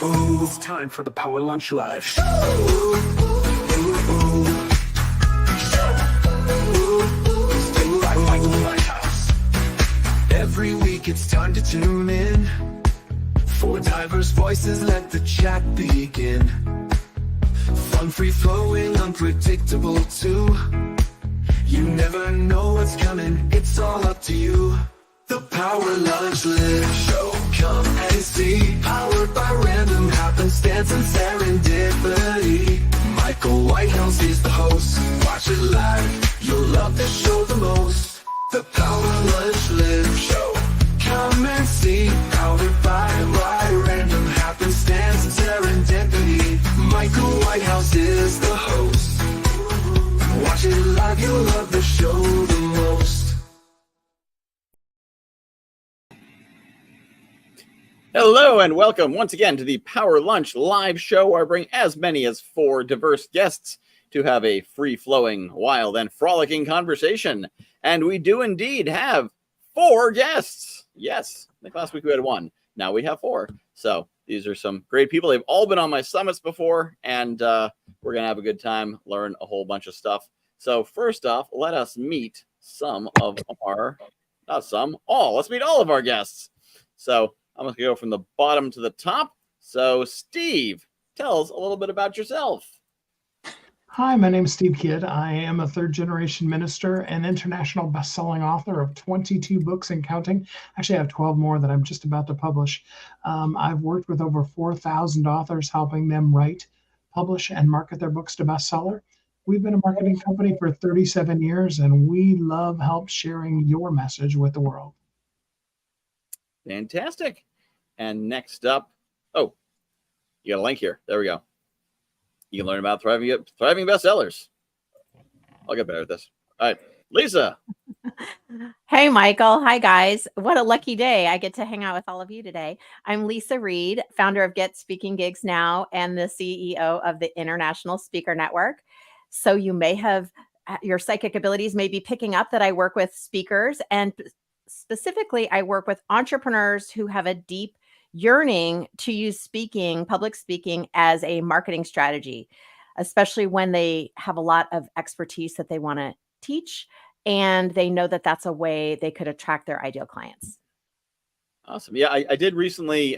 It's time for the Power Lunch Live Show. Every week it's time to tune in. For diverse voices, let the chat begin. Fun, free-flowing, unpredictable too. You never know what's coming, it's all up to you. The Power Lunch Live Show, come and see. Powered by random happenstance and serendipity. Michael Whitehouse is the host. Watch it live, you'll love this show the most. The Power Lunch Live Show, come and see. Powered by random happenstance and serendipity. Michael Whitehouse is the host. Watch it live, you'll love the show the most. Hello and welcome once again to the Power Lunch Live Show, where I bring as many as 4 diverse guests to have a free-flowing, wild, and frolicking conversation. And we do indeed have 4 guests. Yes, I think last week we had 1. Now we have 4. So these are some great people. They've all been on my summits before, and we're going to have a good time, learn a whole bunch of stuff. So first off, let us meet let's meet all of our guests. So I'm going to go from the bottom to the top. So, Steve, tell us a little bit about yourself. Hi, my name is Steve Kidd. I am a third-generation minister and international best-selling author of 22 books and counting. Actually, I have 12 more that I'm just about to publish. I've worked with over 4,000 authors, helping them write, publish, and market their books to bestseller. We've been a marketing company for 37 years, and we love help sharing your message with the world. Fantastic. And next up, you got a link here. There we go. You can learn about thriving bestsellers. I'll get better at this. All right, Lisa. Hey, Michael. Hi, guys. What a lucky day. I get to hang out with all of you today. I'm Lisa Reed, founder of Get Speaking Gigs Now and the CEO of the International Speaker Network. So you may have, your psychic abilities may be picking up that I work with speakers, and specifically I work with entrepreneurs who have a deep yearning to use public speaking as a marketing strategy, especially when they have a lot of expertise that they want to teach, and they know that that's a way they could attract their ideal clients. Awesome. Yeah, I did recently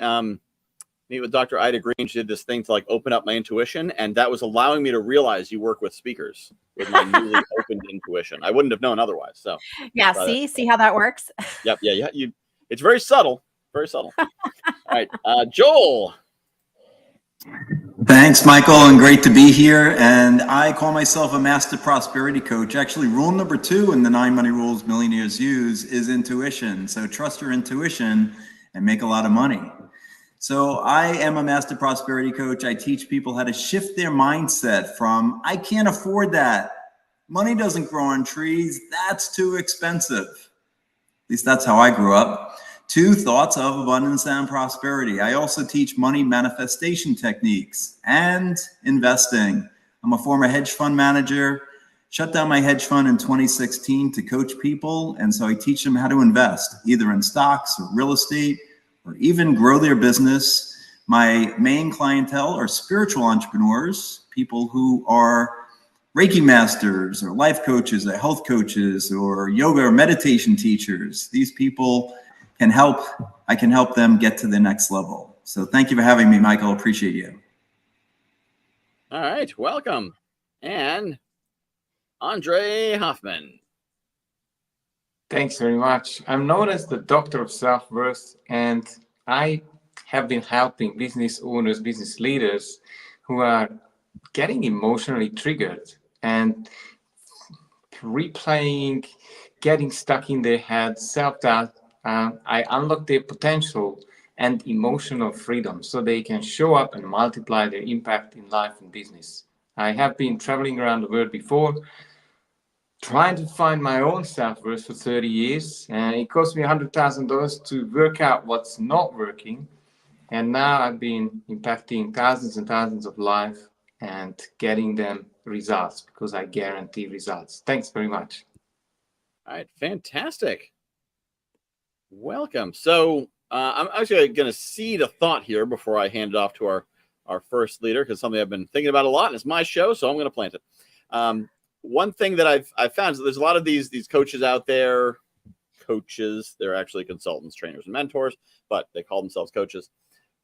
meet with Dr. Ida Green. She did this thing to open up my intuition, and that was allowing me to realize you work with speakers with my newly opened intuition. I wouldn't have known otherwise. So yeah, see how that works? Yep. Yeah. It's very subtle. Very subtle. All right, Joel. Thanks, Michael, and great to be here. And I call myself a master prosperity coach. Actually, rule number 2 in the 9 money rules millionaires use is intuition. So trust your intuition and make a lot of money. So I am a master prosperity coach. I teach people how to shift their mindset from, I can't afford that. Money doesn't grow on trees. That's too expensive. At least that's how I grew up. 2 thoughts of abundance and prosperity. I also teach money manifestation techniques and investing. I'm a former hedge fund manager, shut down my hedge fund in 2016 to coach people. And so I teach them how to invest either in stocks or real estate or even grow their business. My main clientele are spiritual entrepreneurs, people who are Reiki masters or life coaches or health coaches or yoga or meditation teachers. These people I can help them get to the next level. So thank you for having me, Michael. Appreciate you. All right, welcome. And Endre Hoffmann. Thanks very much. I'm known as the Doctor of Self-Worth, and I have been helping business owners, business leaders who are getting emotionally triggered and replaying, getting stuck in their head, self-doubt. I unlock their potential and emotional freedom so they can show up and multiply their impact in life and business. I have been traveling around the world before, trying to find my own self-worth for 30 years, and it cost me $100,000 to work out what's not working. And now I've been impacting thousands and thousands of lives and getting them results because I guarantee results. Thanks very much. All right, fantastic. Welcome. So I'm actually going to seed a thought here before I hand it off to our first leader, because something I've been thinking about a lot, and it's my show, so I'm going to plant it. One thing that I've found is that there's a lot of these coaches out there. Coaches, they're actually consultants, trainers, and mentors, but they call themselves coaches,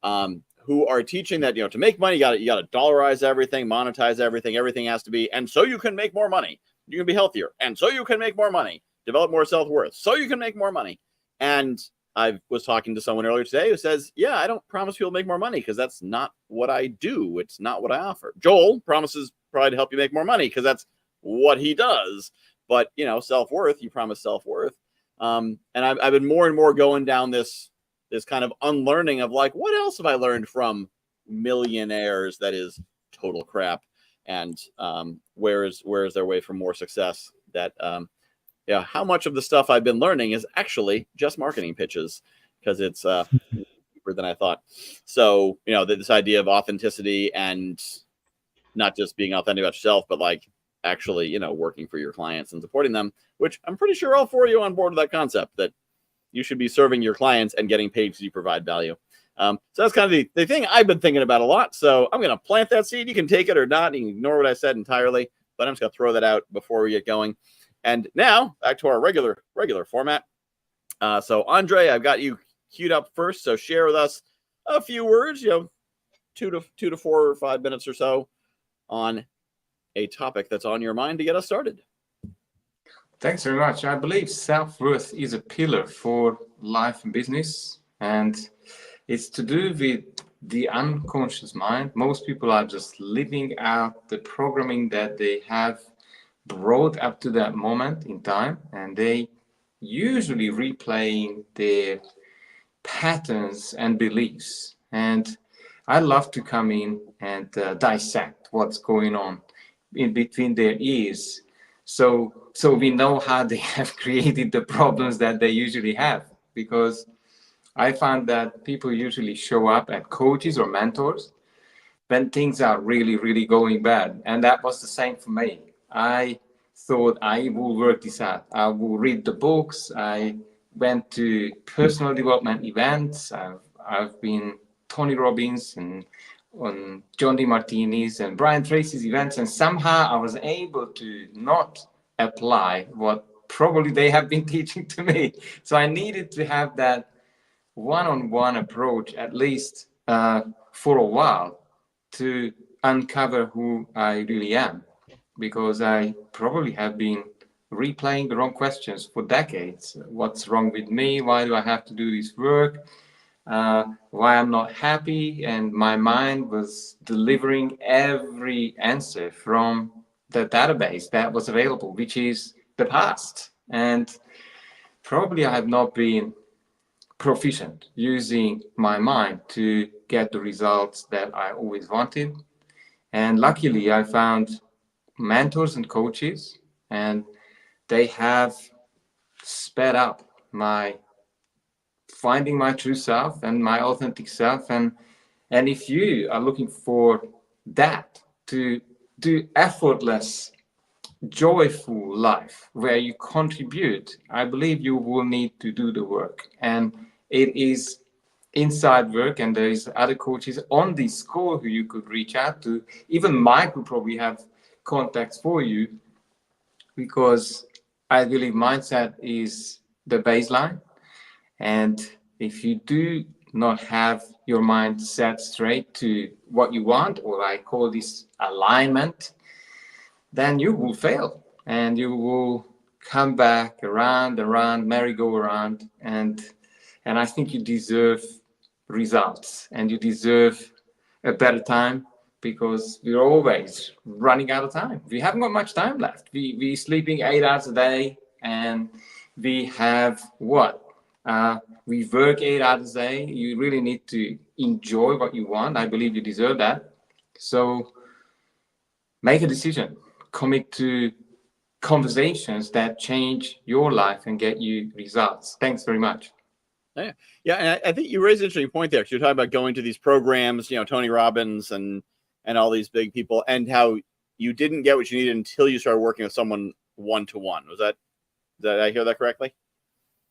who are teaching that, to make money, you got to dollarize everything, monetize everything. Everything has to be, and so you can make more money, you can be healthier, and so you can make more money, develop more self-worth, so you can make more money. And I was talking to someone earlier today who says, yeah, I don't promise people make more money because that's not what I do. It's not what I offer. Joel promises probably to help you make more money because that's what he does. But, self-worth, you promise self-worth. And I've been more and more going down this kind of unlearning of like, what else have I learned from millionaires that is total crap? And where is their way for more success? That how much of the stuff I've been learning is actually just marketing pitches, because it's deeper than I thought. So this idea of authenticity, and not just being authentic about yourself, but like actually working for your clients and supporting them, which I'm pretty sure all four of you are on board with that concept, that you should be serving your clients and getting paid because you provide value. So that's kind of the thing I've been thinking about a lot. So I'm going to plant that seed. You can take it or not. You can ignore what I said entirely, but I'm just going to throw that out before we get going. And now back to our regular format. So Andre, I've got you queued up first. So share with us a few words, 2 to 4 or 5 minutes or so on a topic that's on your mind to get us started. Thanks very much. I believe self-worth is a pillar for life and business, and it's to do with the unconscious mind. Most people are just living out the programming that they have brought up to that moment in time, and they usually replaying their patterns and beliefs. And I love to come in and dissect what's going on in between their ears, so we know how they have created the problems that they usually have. Because I found that people usually show up at coaches or mentors when things are really, really going bad. And that was the same for me. I thought I will work this out. I will read the books. I went to personal development events. I've been Tony Robbins and on John DeMartini's and Brian Tracy's events, and somehow I was able to not apply what probably they have been teaching to me. So I needed to have that one-on-one approach, at least for a while, to uncover who I really am, because I probably have been replaying the wrong questions for decades. What's wrong with me? Why do I have to do this work? Why I'm not happy? And my mind was delivering every answer from the database that was available, which is the past. And probably I have not been proficient using my mind to get the results that I always wanted. And luckily I found mentors and coaches, and they have sped up my finding my true self and my authentic self. And if you are looking for that, to do effortless, joyful life where you contribute, I believe you will need to do the work. And it is inside work, and there is other coaches on this call who you could reach out to. Even Mike will probably have contacts for you, because I believe mindset is the baseline. And if you do not have your mind set straight to what you want, or I call this alignment, then you will fail, and you will come back around, merry-go-round. And I think you deserve results, and you deserve a better time, because we're always running out of time. We haven't got much time left. We're sleeping 8 hours a day, and we have what? We work 8 hours a day. You really need to enjoy what you want. I believe you deserve that. So make a decision. Commit to conversations that change your life and get you results. Thanks very much. Yeah, and I think you raised an interesting point there. You're talking about going to these programs, Tony Robbins and all these big people, and how you didn't get what you needed until you started working with someone one-to-one. Did I hear that correctly?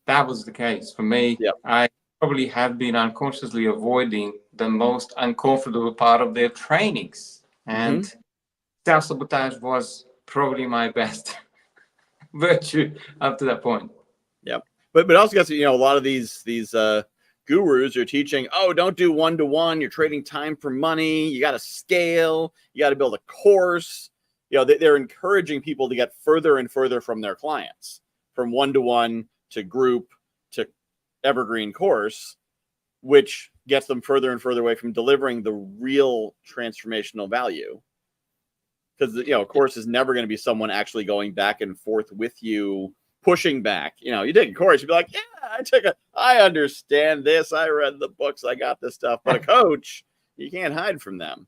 That was the case for me. Yep. I probably have been unconsciously avoiding the most uncomfortable part of their trainings. And self-sabotage was probably my best virtue up to that point. Yep. But also guess, a lot of these gurus are teaching, oh, don't do one-to-one. You're trading time for money. You got to scale. You got to build a course. They're encouraging people to get further and further from their clients, from one-to-one to group to evergreen course, which gets them further and further away from delivering the real transformational value. Because, a course is never going to be someone actually going back and forth with you, pushing back. You take a course, you'd be like, yeah, I understand this. I read the books. I got this stuff. But a coach, you can't hide from them.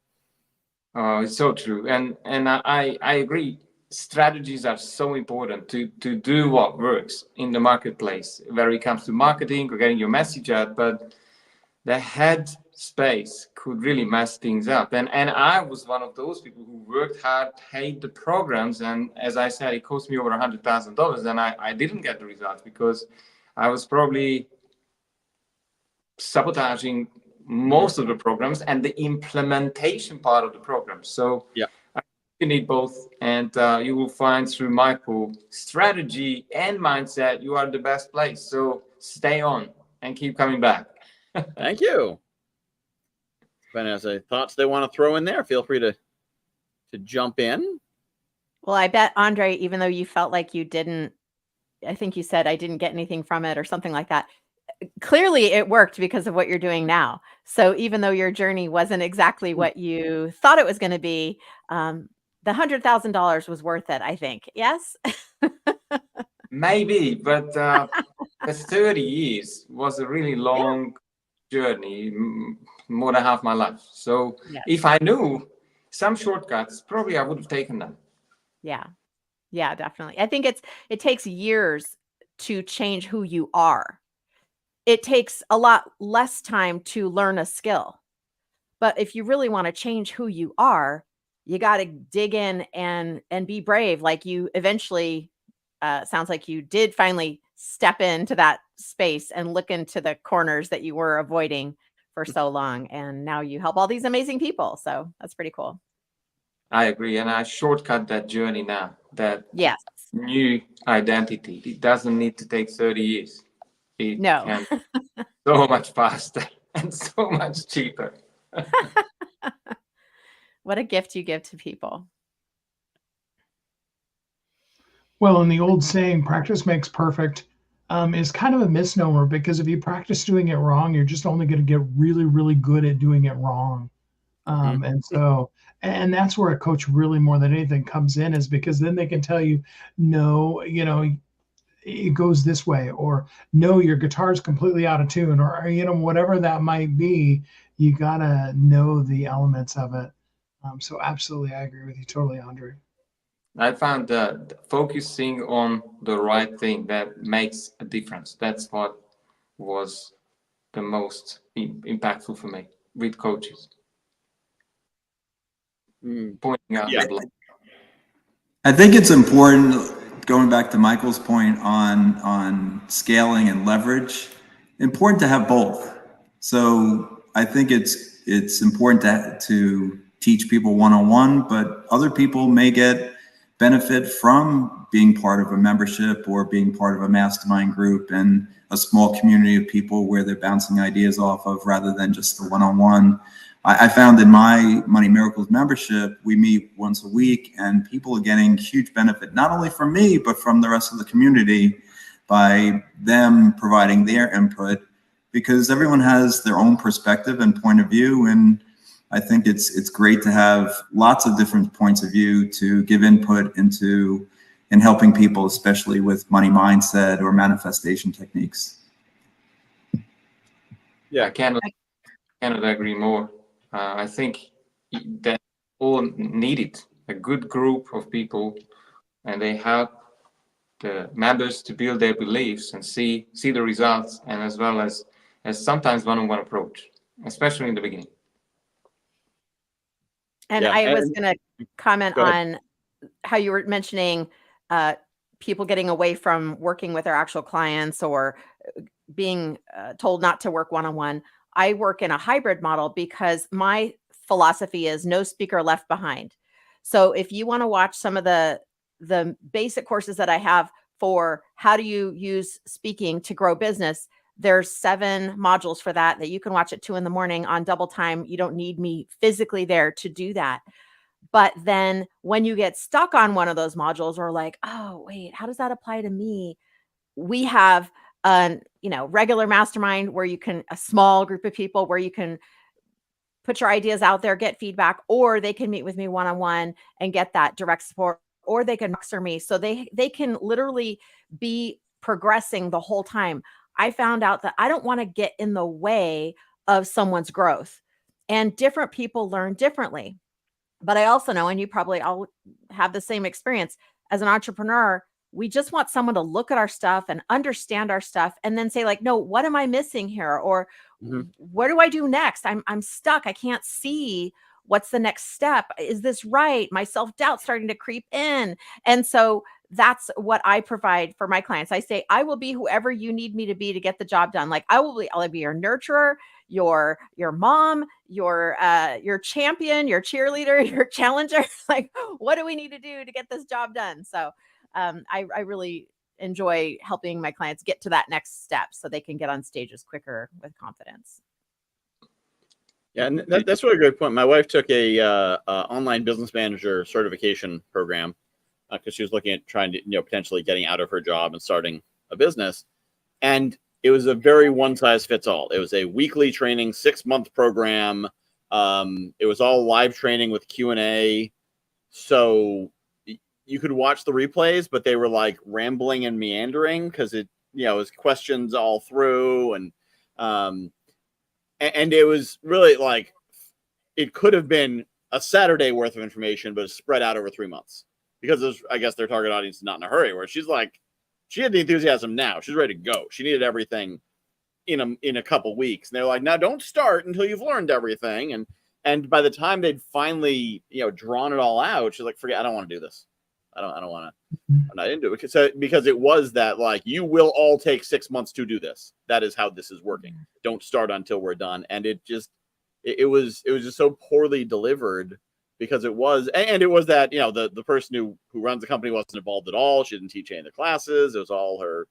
Oh, it's so true. And I agree. Strategies are so important to do what works in the marketplace, where it comes to marketing or getting your message out. But the head space could really mess things up. And I was one of those people who worked hard, paid the programs. And as I said, it cost me over $100,000. And I didn't get the results because I was probably sabotaging most of the programs and the implementation part of the program. So yeah, you need both. And you will find through Michael, strategy and mindset, you are the best place. So stay on and keep coming back. Thank you. If anyone has any thoughts they want to throw in there, feel free to jump in. Well, I bet, Andre, even though you felt like you didn't, I think you said I didn't get anything from it or something like that. Clearly it worked because of what you're doing now. So even though your journey wasn't exactly what you thought it was going to be, the $100,000 was worth it, I think. Yes? Maybe, but the 30 years was a really long journey, more than half my life. So if I knew some shortcuts, probably I would have taken them. Yeah. Yeah, definitely. I think it takes years to change who you are. It takes a lot less time to learn a skill. But if you really want to change who you are, you got to dig in and be brave. Like you eventually, sounds like you did finally step into that space and look into the corners that you were avoiding for so long. And now you help all these amazing people. So that's pretty cool. I agree. And I shortcut that journey now, that new identity. It doesn't need to take 30 years. It can so much faster and so much cheaper. What a gift you give to people. Well, and the old saying, practice makes perfect, is kind of a misnomer, because if you practice doing it wrong, you're just only going to get really, really good at doing it wrong. And that's where a coach really more than anything comes in, is because then they can tell you, no, it goes this way, or no, your guitar's completely out of tune, or whatever that might be. You gotta know the elements of it. So absolutely, I agree with you totally, Andre. I found that focusing on the right thing that makes a difference. That's what was the most impactful for me with coaches. Pointing out the block. I think it's important, going back to Michael's point on scaling and leverage, important to have both. So I think it's important to teach people one-on-one, but other people may get benefit from being part of a membership or being part of a mastermind group and a small community of people where they're bouncing ideas off of, rather than just the one-on-one. I found in my Money Miracles membership, we meet once a week, and people are getting huge benefit, not only from me, but from the rest of the community, by them providing their input, because everyone has their own perspective and point of view. And I think it's great to have lots of different points of view to give input into in helping people, especially with money mindset or manifestation techniques. Yeah, I cannot agree more. I think that all needed a good group of people, and they help the members to build their beliefs and see the results, and as well as sometimes one-on-one approach, especially in the beginning. And I was going to comment on how you were mentioning people getting away from working with their actual clients or being told not to work one-on-one. I work in a hybrid model because my philosophy is no speaker left behind. So if you want to watch some of the basic courses that I have for how do you use speaking to grow business, there's 7 modules for that you can watch at 2 a.m. on double time. You don't need me physically there to do that. But then when you get stuck on one of those modules or like, oh, wait, how does that apply to me? We have regular mastermind where you can, a small group of people where you can put your ideas out there, get feedback, or they can meet with me one-on-one and get that direct support, or they can boxer me. So they can literally be progressing the whole time. I found out that I don't want to get in the way of someone's growth, and different people learn differently. But I also know, and you probably all have the same experience as an entrepreneur, we just want someone to look at our stuff and understand our stuff and then say like, no, what am I missing here? Or what do I do next? I'm stuck. I can't see what's the next step. Is this right? My self-doubt starting to creep in. And so that's what I provide for my clients. I say, I will be whoever you need me to be to get the job done. Like I'll be your nurturer, your mom, your champion, your cheerleader, your challenger. Like, what do we need to do to get this job done? So I really enjoy helping my clients get to that next step so they can get on stages quicker with confidence. Yeah, and that's really a good point. My wife took a online business manager certification program because she was looking at trying to, potentially getting out of her job and starting a business. And it was a very one size fits all. It was a weekly training, 6-month program. It was all live training with Q&A. So you could watch the replays, but they were like rambling and meandering because it was questions all through. And it was really like, it could have been a Saturday worth of information, but it's spread out over 3 months because I guess their target audience is not in a hurry, where she's like, she had the enthusiasm now. She's ready to go. She needed everything in a couple weeks. And they're like, now don't start until you've learned everything. And by the time they'd finally, drawn it all out, she's like, forget, I don't want to do this. I don't want to, I'm not into it. Because it was that like, you will all take 6 months to do this. That is how this is working. Don't start until we're done. And it was just so poorly delivered because it was that, the person who runs the company wasn't involved at all. She didn't teach any of the classes. It was all her,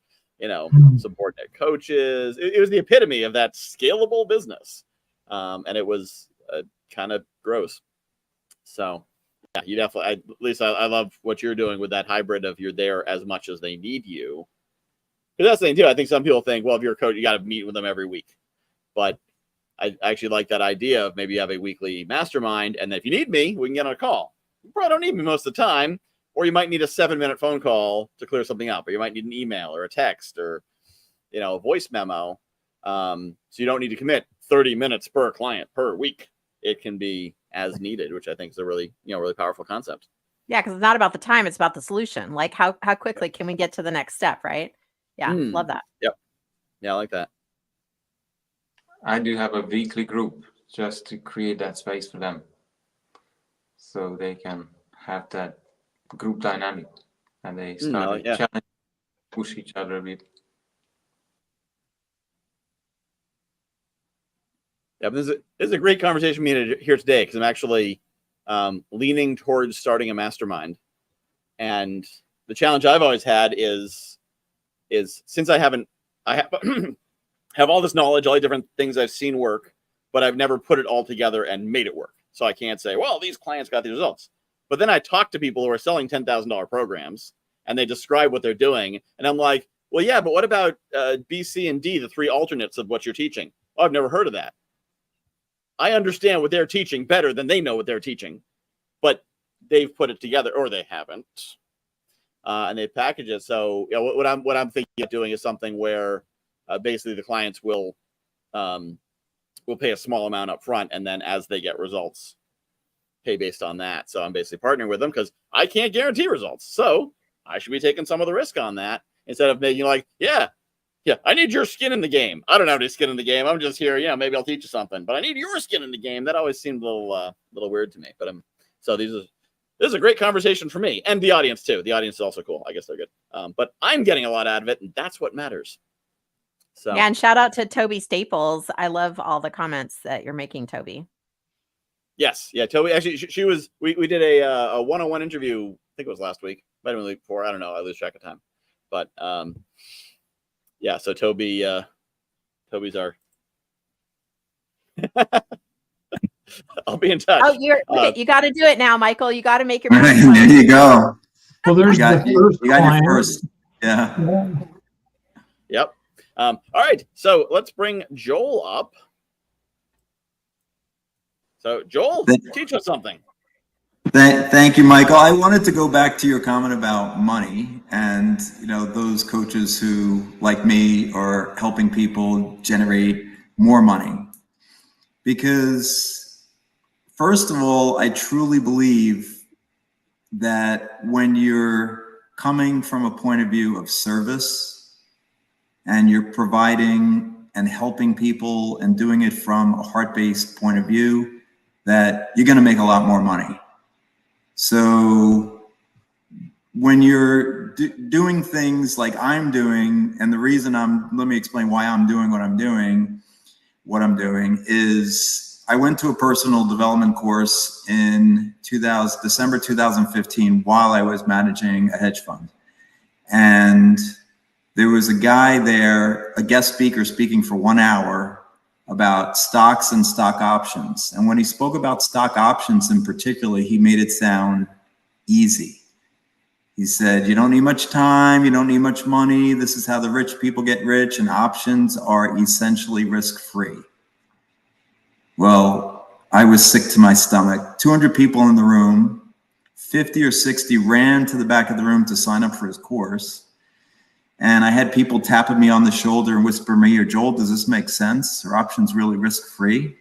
subordinate coaches. It was the epitome of that scalable business. And it was kind of gross. So yeah, you definitely, at least I love what you're doing with that hybrid of you're there as much as they need you. Because that's the thing too. I think some people think, well, if you're a coach, you got to meet with them every week. But I actually like that idea of maybe you have a weekly mastermind, and then if you need me, we can get on a call. You probably don't need me most of the time, or you might need a 7-minute phone call to clear something up, or you might need an email or a text or, a voice memo. So you don't need to commit 30 minutes per client per week. It can be as needed, which I think is a really, really powerful concept. Yeah, because it's not about the time; it's about the solution. Like how quickly can we get to the next step, right? Yeah, love that. Yep. Yeah, I like that. I do have a weekly group just to create that space for them, so they can have that group dynamic, and they start to challenge, push each other a bit. Yeah, this is a great conversation here today because I'm actually leaning towards starting a mastermind. And the challenge I've always had is since I have all this knowledge, all the different things I've seen work, but I've never put it all together and made it work. So I can't say, well, these clients got these results. But then I talk to people who are selling $10,000 programs and they describe what they're doing. And I'm like, well, yeah, but what about B, C, and D, the 3 alternates of what you're teaching? Oh, I've never heard of that. I understand what they're teaching better than they know what they're teaching, but they've put it together, or they haven't, and they package it. So what I'm thinking of doing is something where basically the clients will pay a small amount up front, and then as they get results, pay based on that. So I'm basically partnering with them because I can't guarantee results, so I should be taking some of the risk on that instead of making like, yeah, I need your skin in the game. I don't have any skin in the game. I'm just here. Maybe I'll teach you something, but I need your skin in the game. That always seemed a little weird to me. But so this is a great conversation for me and the audience too. The audience is also cool. I guess they're good. But I'm getting a lot out of it, and that's what matters. So Yeah, and shout out to Toby Staples. I love all the comments that you're making, Toby. yes, yeah, Toby. Actually, she was. We did a one-on-one interview. I think it was last week. Might have been the week before. I don't know. I lose track of time. But yeah. So Toby's our. I'll be in touch. Oh, you got to do it now, Michael. You got to make your There mountain you go. Well, there's You got, the first you got your client. first. Yeah. Yeah. Yep. All right. So let's bring Joel up. So Joel, teach us something. Thank you, Michael. I wanted to go back to your comment about money and, those coaches who, like me, are helping people generate more money. Because, first of all, I truly believe that when you're coming from a point of view of service and you're providing and helping people and doing it from a heart-based point of view, that you're going to make a lot more money. So when you're doing things like I'm doing, and the reason let me explain why I'm doing what I'm doing is I went to a personal development course in December 2015 while I was managing a hedge fund. And there was a guy there, a guest speaker, speaking for 1 hour about stocks and stock options. And when he spoke about stock options in particular, he made it sound easy. He said, you don't need much time, you don't need much money. This is how the rich people get rich, and options are essentially risk-free. Well, I was sick to my stomach. 200 people in the room, 50 or 60 ran to the back of the room to sign up for his course. And I had people tapping me on the shoulder and whisper me, or Joel, does this make sense? Are options really risk-free?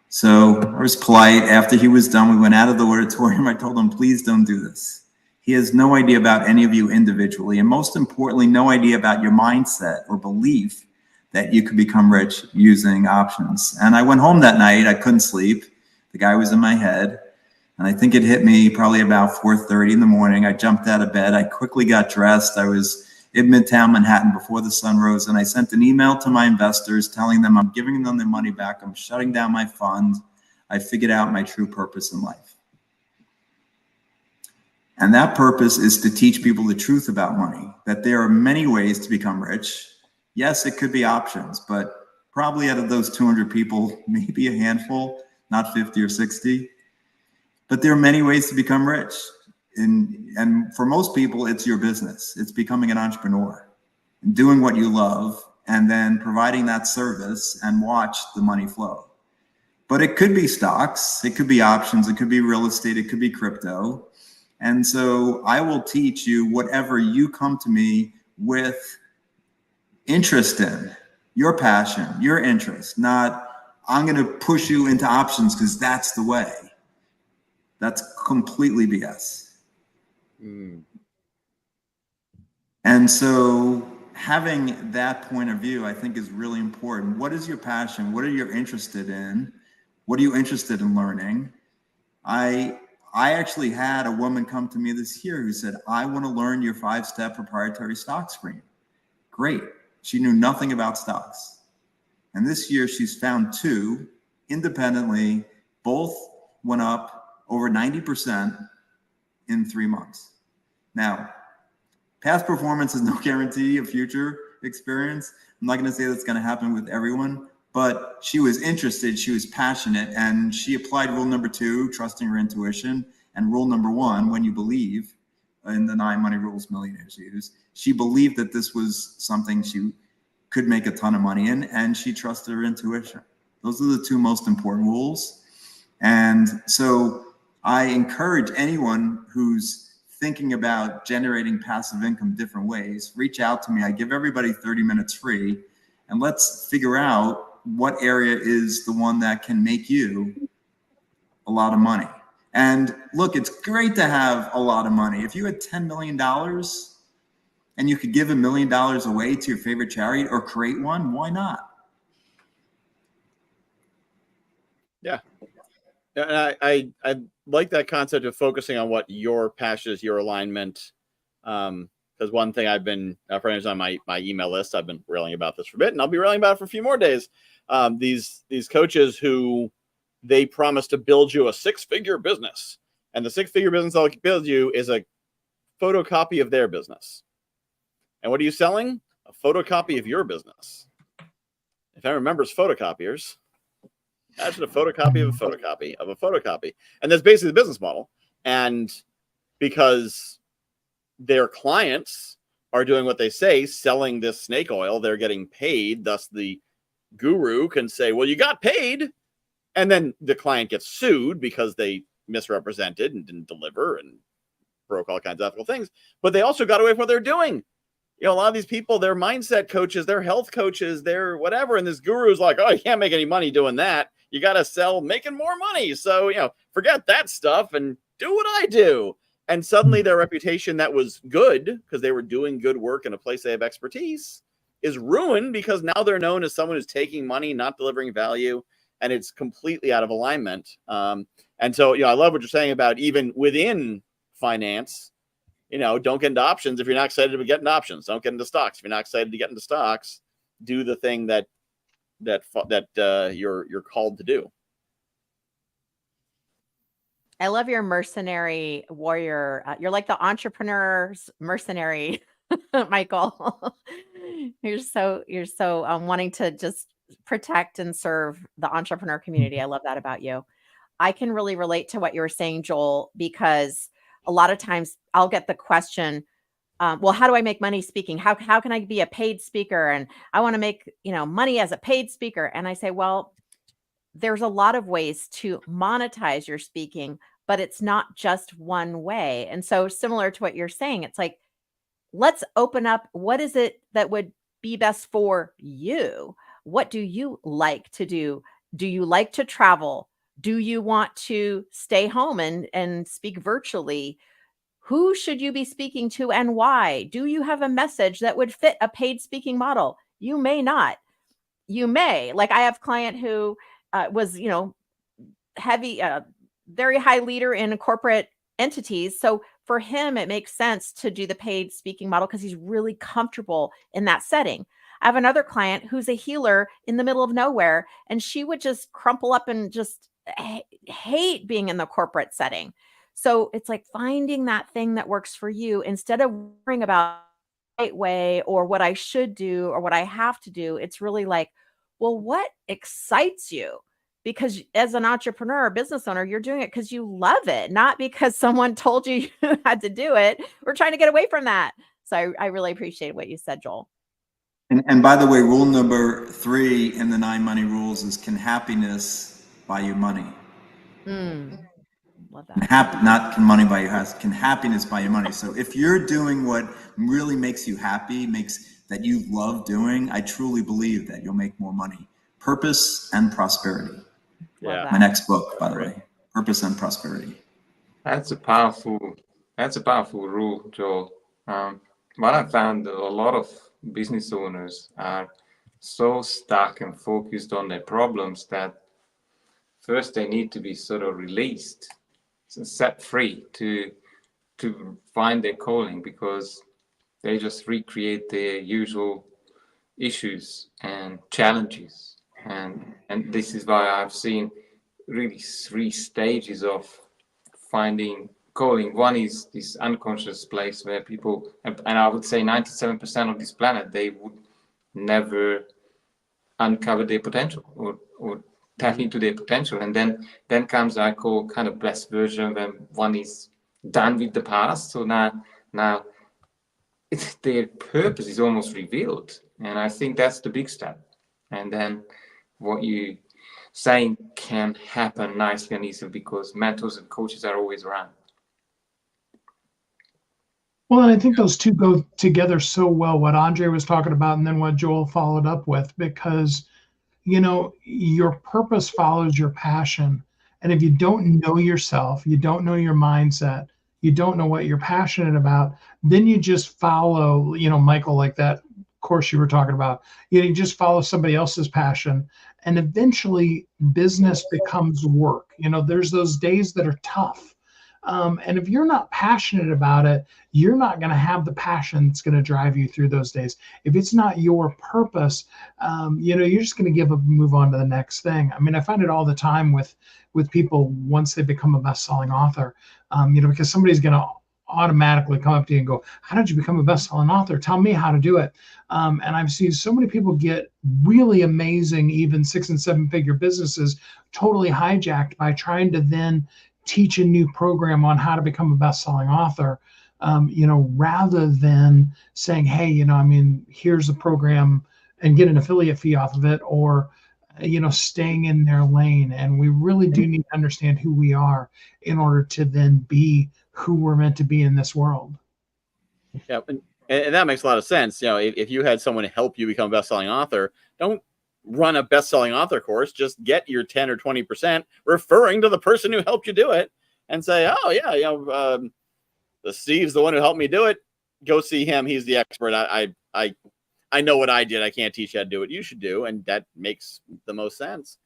So I was polite. After he was done, we went out of the auditorium. I told him, please don't do this. He has no idea about any of you individually. And most importantly, no idea about your mindset or belief that you could become rich using options. And I went home that night. I couldn't sleep. The guy was in my head. And I think it hit me probably about 4:30 in the morning. I jumped out of bed. I quickly got dressed. I was in Midtown Manhattan before the sun rose, and I sent an email to my investors telling them I'm giving them their money back. I'm shutting down my fund. I figured out my true purpose in life. And that purpose is to teach people the truth about money, that there are many ways to become rich. Yes, it could be options, but probably out of those 200 people, maybe a handful, not 50 or 60. But there are many ways to become rich. And for most people, it's your business. It's becoming an entrepreneur, doing what you love, and then providing that service and watch the money flow. But it could be stocks, it could be options, it could be real estate, it could be crypto. And so I will teach you whatever you come to me with interest in, your passion, your interest, not I'm going to push you into options because that's the way. That's completely BS. And so having that point of view, I think, is really important. What is your passion? What are you interested in? What are you interested in learning? I actually had a woman come to me this year who said, I want to learn your 5-step proprietary stock screen. Great. She knew nothing about stocks. And this year she's found 2 independently, both went up over 90% in 3 months. Now, past performance is no guarantee of future experience. I'm not going to say that's going to happen with everyone, but she was interested, she was passionate, and she applied rule number 2, trusting her intuition, and rule number 1, when you believe, in the 9 money rules millionaires use. She believed that this was something she could make a ton of money in, and she trusted her intuition. Those are the 2 most important rules. And so I encourage anyone who's thinking about generating passive income different ways, reach out to me. I give everybody 30 minutes free, and let's figure out what area is the one that can make you a lot of money. And look, it's great to have a lot of money. If you had $10 million and you could give $1 million away to your favorite charity or create one, why not? Yeah. And I like that concept of focusing on what your passion is, your alignment. Because because one thing I've been, for instance, on my email list, I've been railing about this for a bit, and I'll be railing about it for a few more days. These coaches who they promise to build you a 6-figure business, and the 6-figure business they'll build you is a photocopy of their business. And what are you selling? A photocopy of your business. If anyone remembers photocopiers, imagine a photocopy of a photocopy of a photocopy. And that's basically the business model. And because their clients are doing what they say, selling this snake oil, they're getting paid. Thus, the guru can say, well, you got paid. And then the client gets sued because they misrepresented and didn't deliver and broke all kinds of ethical things. But they also got away with what they're doing. You know, a lot of these people, they're mindset coaches, they're health coaches, they're whatever. And this guru's like, oh, you can't make any money doing that. You got to sell making more money. So, you know, forget that stuff and do what I do. And suddenly their reputation that was good because they were doing good work in a place they have expertise is ruined because now they're known as someone who's taking money, not delivering value, and it's completely out of alignment. And so, you know, I love what you're saying about even within finance. You know, don't get into options if you're not excited to get into options. Don't get into stocks if you're not excited to get into stocks. Do the thing that you're called to do. I love your mercenary warrior. You're like the entrepreneur's mercenary, Michael. You're so wanting to just protect and serve the entrepreneur community. I love that about you. I can really relate to what you were saying, Joel, because a lot of times I'll get the question, well, how do I make money speaking? How can I be a paid speaker? And I want to make, money as a paid speaker. And I say, well, there's a lot of ways to monetize your speaking, but it's not just one way. And so similar to what you're saying, it's like, let's open up. What is it that would be best for you? What do you like to do? Do you like to travel? Do you want to stay home and speak virtually? Who should you be speaking to and why? Do you have a message that would fit a paid speaking model? You may not. You may. Like I have a client who was, heavy, very high leader in corporate entities. So for him, it makes sense to do the paid speaking model because he's really comfortable in that setting. I have another client who's a healer in the middle of nowhere, and she would just crumple up and just hate being in the corporate setting. So it's like finding that thing that works for you instead of worrying about the right way or what I should do or what I have to do. It's really like, well, what excites you? Because as an entrepreneur or business owner, you're doing it because you love it, not because someone told you you had to do it. We're trying to get away from that. So I really appreciate what you said, Joel. And by the way, rule number 3 in the 9 money rules is, can happiness buy you money? Love that. Not can money buy you house, can happiness buy you money? So if you're doing what really makes you happy, that you love doing, I truly believe that you'll make more money. Purpose and prosperity. Yeah. My next book, by the way, Purpose and Prosperity. That's a powerful rule, Joel. What I found, a lot of business owners are so stuck and focused on their problems that first they need to be sort of released, set free to find their calling, because they just recreate their usual issues and challenges. And this is why I've seen really 3 stages of finding calling. One is this unconscious place where people, and I would say 97% of this planet, they would never uncover their potential or tap into their potential. And then comes, I call, kind of best version, when one is done with the past. So now their purpose is almost revealed. And I think that's the big step. And then what you saying can happen nicely and easily because mentors and coaches are always around. Well, and I think those two go together so well, what Andre was talking about and then what Joel followed up with, because, your purpose follows your passion. And if you don't know yourself, you don't know your mindset, you don't know what you're passionate about, then you just follow, Michael, like that course you were talking about, you just follow somebody else's passion. And eventually business becomes work. There's those days that are tough. And if you're not passionate about it, you're not going to have the passion that's going to drive you through those days. If it's not your purpose, you're just going to give up and move on to the next thing. I mean, I find it all the time with people once they become a best-selling author, because somebody's going to automatically come up to you and go, how did you become a best-selling author? Tell me how to do it. And I've seen so many people get really amazing, even 6- and 7-figure businesses totally hijacked by trying to then teach a new program on how to become a best-selling author, rather than saying, hey, here's a program and get an affiliate fee off of it, or staying in their lane. And we really do need to understand who we are in order to then be who we're meant to be in this world. Yeah, and that makes a lot of sense. If you had someone help you become a best-selling author, don't run a best-selling author course. Just get your 10 or 20% referring to the person who helped you do it, and say, oh yeah, the Steve's the one who helped me do it. Go see him. He's the expert. I know what I did. I can't teach you how to do what you should do, and that makes the most sense.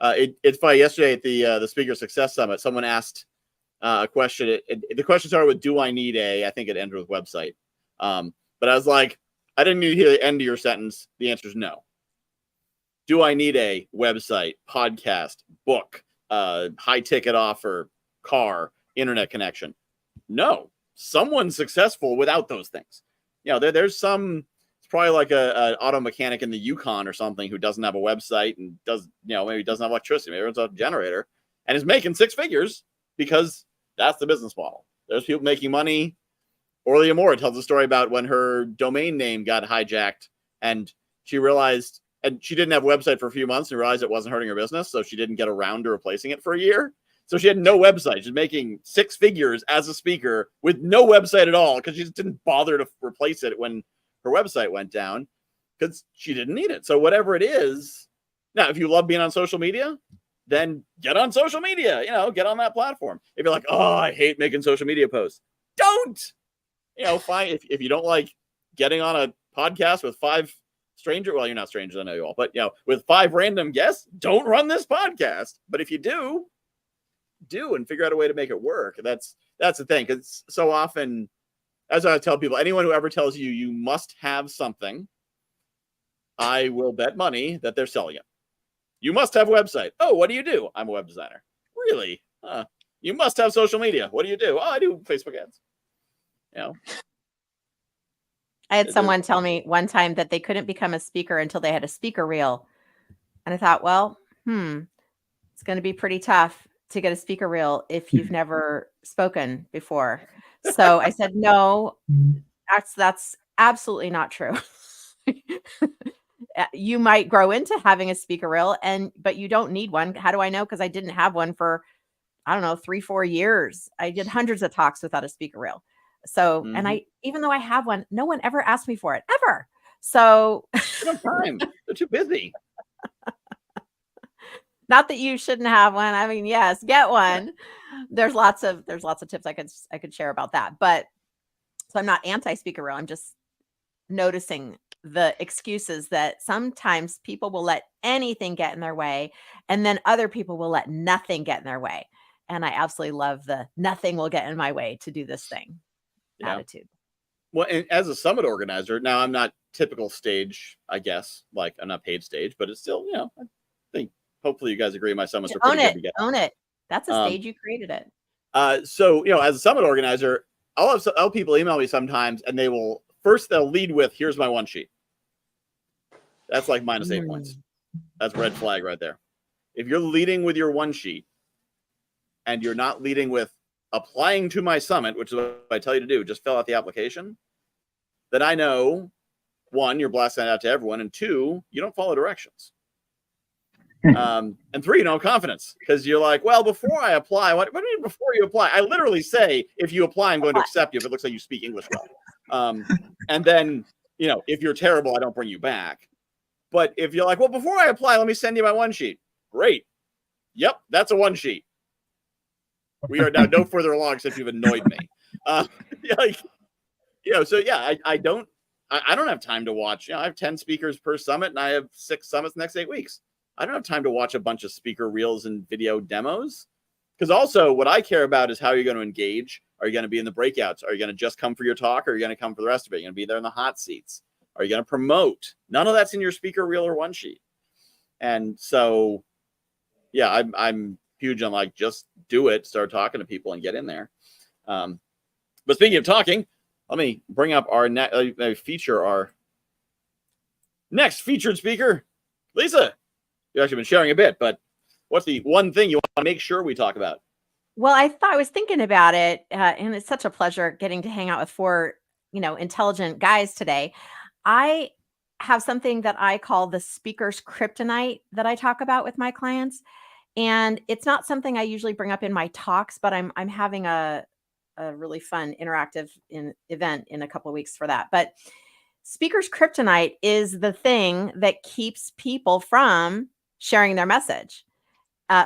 It's funny. Yesterday at the Speaker Success Summit, someone asked a question. The question started with, "Do I need I think it ended with website." But I was like, I didn't need to hear the end of your sentence. The answer is no. Do I need a website, podcast, book, high ticket offer, car, internet connection? No. Someone's successful without those things. There's some. It's probably like an auto mechanic in the Yukon or something who doesn't have a website and maybe doesn't have electricity, maybe it's a generator, and is making 6 figures because that's the business model. There's people making money. Orly Amore tells a story about when her domain name got hijacked, and she realized, and she didn't have a website for a few months and realized it wasn't hurting her business, so she didn't get around to replacing it for a year. So she had no website. She's making 6 figures as a speaker with no website at all because she just didn't bother to replace it when her website went down because she didn't need it. So whatever it is, now, if you love being on social media, then get on social media, get on that platform. If you're like, oh, I hate making social media posts, don't, fine. If you don't like getting on a podcast with 5 strangers, well, you're not strangers, I know you all, but with 5 random guests, don't run this podcast. But if you do and figure out a way to make it work. That's the thing. Because so often, as I tell people, anyone who ever tells you you must have something, I will bet money that they're selling it. You must have a website. Oh, what do you do? I'm a web designer. Really? You must have social media. What do you do? Oh, I do Facebook ads. I had someone tell me one time that they couldn't become a speaker until they had a speaker reel. And I thought, well, it's going to be pretty tough to get a speaker reel if you've never spoken before. So I said, no, that's absolutely not true. You might grow into having a speaker reel, but you don't need one. How do I know? Because I didn't have one for, I don't know, 3-4 years. I did hundreds of talks without a speaker reel. So, and even though I have one, no one ever asked me for it, ever. So no time. They're too busy. Not that you shouldn't have one. I mean, yes, get one. There's lots of tips I could share about that. But so I'm not anti-speaker reel. I'm just noticing the excuses that sometimes people will let anything get in their way, and then other people will let nothing get in their way. And I absolutely love the nothing will get in my way to do this thing attitude. Well, and as a summit organizer, now I'm not typical stage, I guess, like I'm not paid stage, but it's still, I think hopefully you guys agree my summits are pretty good to get. Own it. That's a stage. You created it. So, as a summit organizer, I'll have people email me sometimes, and they'll lead with, here's my one sheet. That's like minus 8 points. That's red flag right there. If you're leading with your one sheet and you're not leading with applying to my summit, which is what I tell you to do, just fill out the application, then I know, 1, you're blasting it out to everyone, and 2, you don't follow directions. And 3, you don't have confidence because you're like, well, before I apply, what do you mean before you apply? I literally say, if you apply, I'm going to accept you if it looks like you speak English well. And then, if you're terrible, I don't bring you back. But if you're like, well, before I apply, let me send you my one sheet. Great. Yep, that's a one sheet. We are now no further along except you've annoyed me. I don't have time to watch. I have 10 speakers per summit, and I have 6 summits the next 8 weeks. I don't have time to watch a bunch of speaker reels and video demos. Because also what I care about is how you're going to engage. Are you going to be in the breakouts? Are you going to just come for your talk, or are you going to come for the rest of it? Are you going to be there in the hot seats? Are you going to promote? None of that's in your speaker reel or one sheet. And so, yeah, I'm huge on like, just do it, start talking to people and get in there. But speaking of talking, let me bring up our next our next featured speaker. Lisa, you've actually been sharing a bit, but what's the one thing you want to make sure we talk about? Well, I was thinking about it, and it's such a pleasure getting to hang out with four, intelligent guys today. I have something that I call the speaker's kryptonite that I talk about with my clients. And it's not something I usually bring up in my talks, but I'm having a really fun interactive event in a couple of weeks for that. But speaker's kryptonite is the thing that keeps people from sharing their message.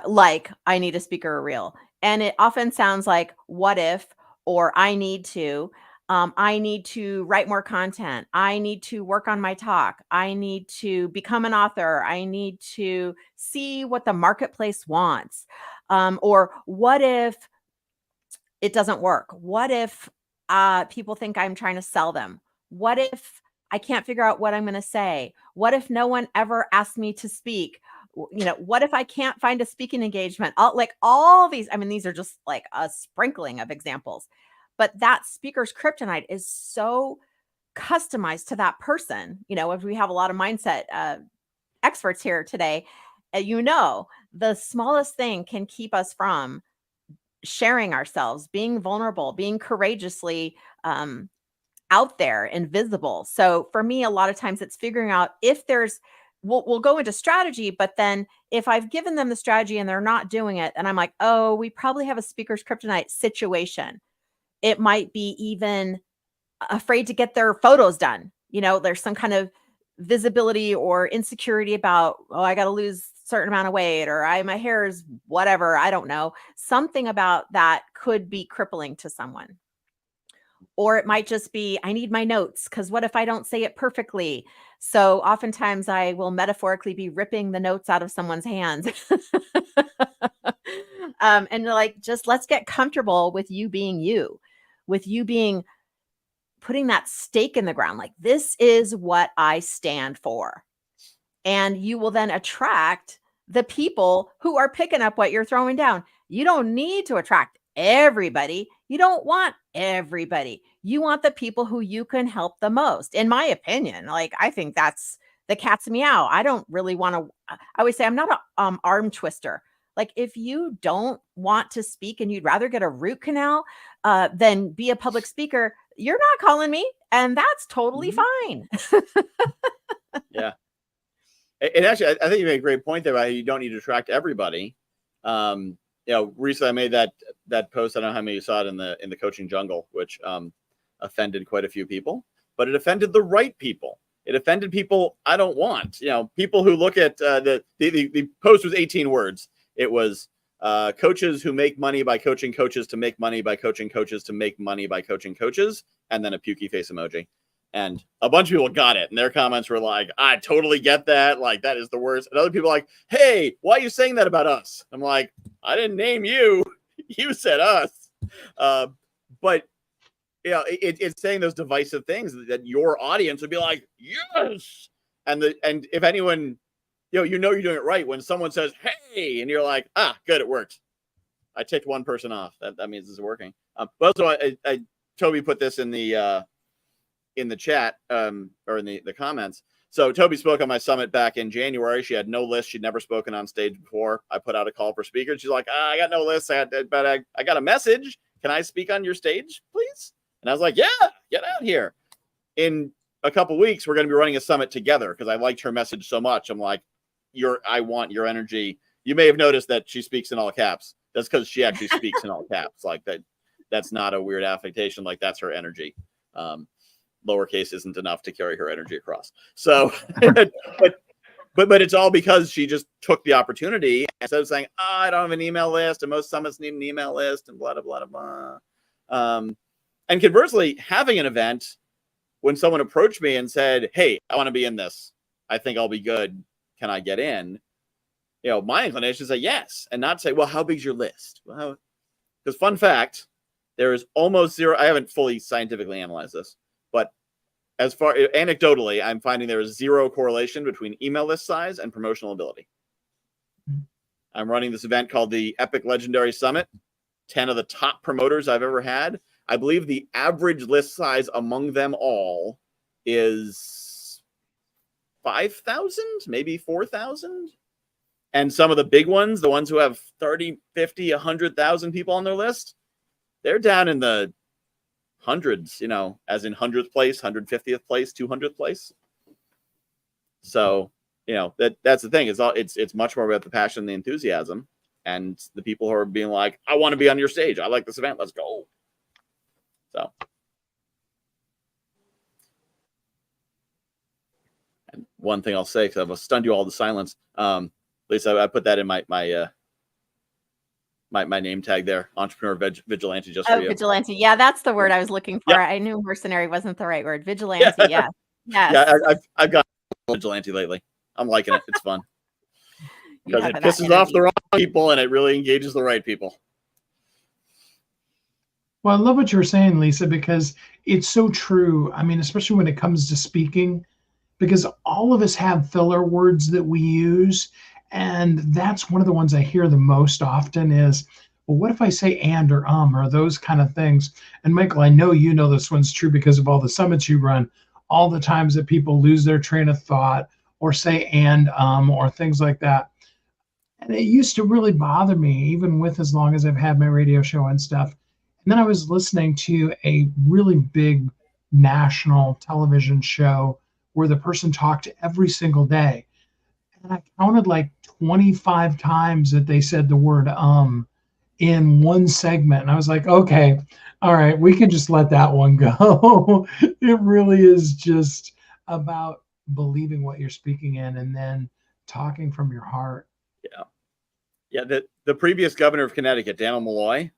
Like, I need a speaker reel. And it often sounds like, what if, or I need to write more content. I need to work on my talk. I need to become an author. I need to see what the marketplace wants. Or what if it doesn't work? What if people think I'm trying to sell them? What if I can't figure out what I'm going to say? What if no one ever asked me to speak? What if I can't find a speaking engagement? All these, these are just like a sprinkling of examples. But that speaker's kryptonite is so customized to that person. If we have a lot of mindset experts here today, the smallest thing can keep us from sharing ourselves, being vulnerable, being courageously out there and visible. So for me, a lot of times it's figuring out if there's, we'll go into strategy, but then if I've given them the strategy and they're not doing it, and I'm like, oh, we probably have a speaker's kryptonite situation. It might be even afraid to get their photos done. There's some kind of visibility or insecurity about, oh, I got to lose a certain amount of weight, or my hair is whatever. I don't know. Something about that could be crippling to someone. Or it might just be, I need my notes, because what if I don't say it perfectly? So oftentimes I will metaphorically be ripping the notes out of someone's hands. And like, just let's get comfortable with you being you, with you being, putting that stake in the ground. Like, this is what I stand for. And you will then attract the people who are picking up what you're throwing down. You don't need to attract everybody. You don't want everybody. You want the people who you can help the most. In my opinion, like, I think that's the cat's meow. I don't really want to, I always say I'm not an arm twister. Like, if you don't want to speak and you'd rather get a root canal than be a public speaker, you're not calling me. And that's totally fine. Yeah. And actually, I think you made a great point there about you don't need to attract everybody. Recently I made that post. I don't know how many you saw it in the coaching jungle, which offended quite a few people, but it offended the right people. It offended people I don't want. People who look at the post was 18 words. It was coaches who make money by coaching coaches to make money by coaching coaches to make money by coaching coaches, and then a pukey face emoji. And a bunch of people got it, and their comments were like, I totally get that. Like, that is the worst. And other people are like, hey, why are you saying that about us? I'm like, I didn't name you. You said us. But it's saying those divisive things that your audience would be like, yes. And if anyone, you're doing it right when someone says, hey, and you're like, good, it worked. I ticked one person off. That means it's working. But also, Toby put this in the chat or in the comments. So Toby spoke on my summit back in January. She had no list. She'd never spoken on stage before. I put out a call for speakers. She's like, I got no list, but I got a message. Can I speak on your stage, please? And I was like, yeah, get out here. In a couple weeks, we're going to be running a summit together because I liked her message so much. I'm like, I want your energy. You may have noticed that she speaks in all caps. That's because she actually speaks in all caps. Like that. That's not a weird affectation. Like, that's her energy. Lowercase isn't enough to carry her energy across. So, but it's all because she just took the opportunity instead of saying, I don't have an email list, and most summits need an email list, and blah, blah, blah, blah. And conversely, having an event, when someone approached me and said, hey, I want to be in this. I think I'll be good. Can I get in? my inclination is say yes, and not say, well, how big's your list? Well, because fun fact, there is almost zero. I haven't fully scientifically analyzed this, but as far anecdotally, I'm finding there is zero correlation between email list size and promotional ability. I'm running this event called the Epic Legendary Summit. 10 of the top promoters I've ever had. I believe the average list size among them all is 5,000, maybe 4,000. And some of the big ones, the ones who have 30, 50, 100,000 people on their list, they're down in the hundreds, as in 100th place, 150th place, 200th place. So, that's the thing. It's much more about the passion, the enthusiasm, and the people who are being like, I want to be on your stage. I like this event. Let's go. So. And one thing I'll say, because I've stunned you all to silence. Lisa, I put that in my name tag there. Entrepreneur vigilante, just for you. Vigilante. Yeah, that's the word I was looking for. Yep. I knew mercenary wasn't the right word. Vigilante. Yeah. Yes. Yeah, I've got vigilante lately. I'm liking it. It's fun. Because it pisses off the wrong people and it really engages the right people. Well, I love what you were saying, Lisa, because it's so true. I mean, especially when it comes to speaking, because all of us have filler words that we use. And that's one of the ones I hear the most often is, well, what if I say and or those kind of things? And Michael, I know you know this one's true because of all the summits you run, all the times that people lose their train of thought or say and or things like that. And it used to really bother me, even with as long as I've had my radio show and stuff. And then I was listening to a really big national television show where the person talked every single day. And I counted like 25 times that they said the word in one segment. And I was like, okay, all right, we can just let that one go. It really is just about believing what you're speaking in and then talking from your heart. Yeah. The previous governor of Connecticut, Daniel Malloy,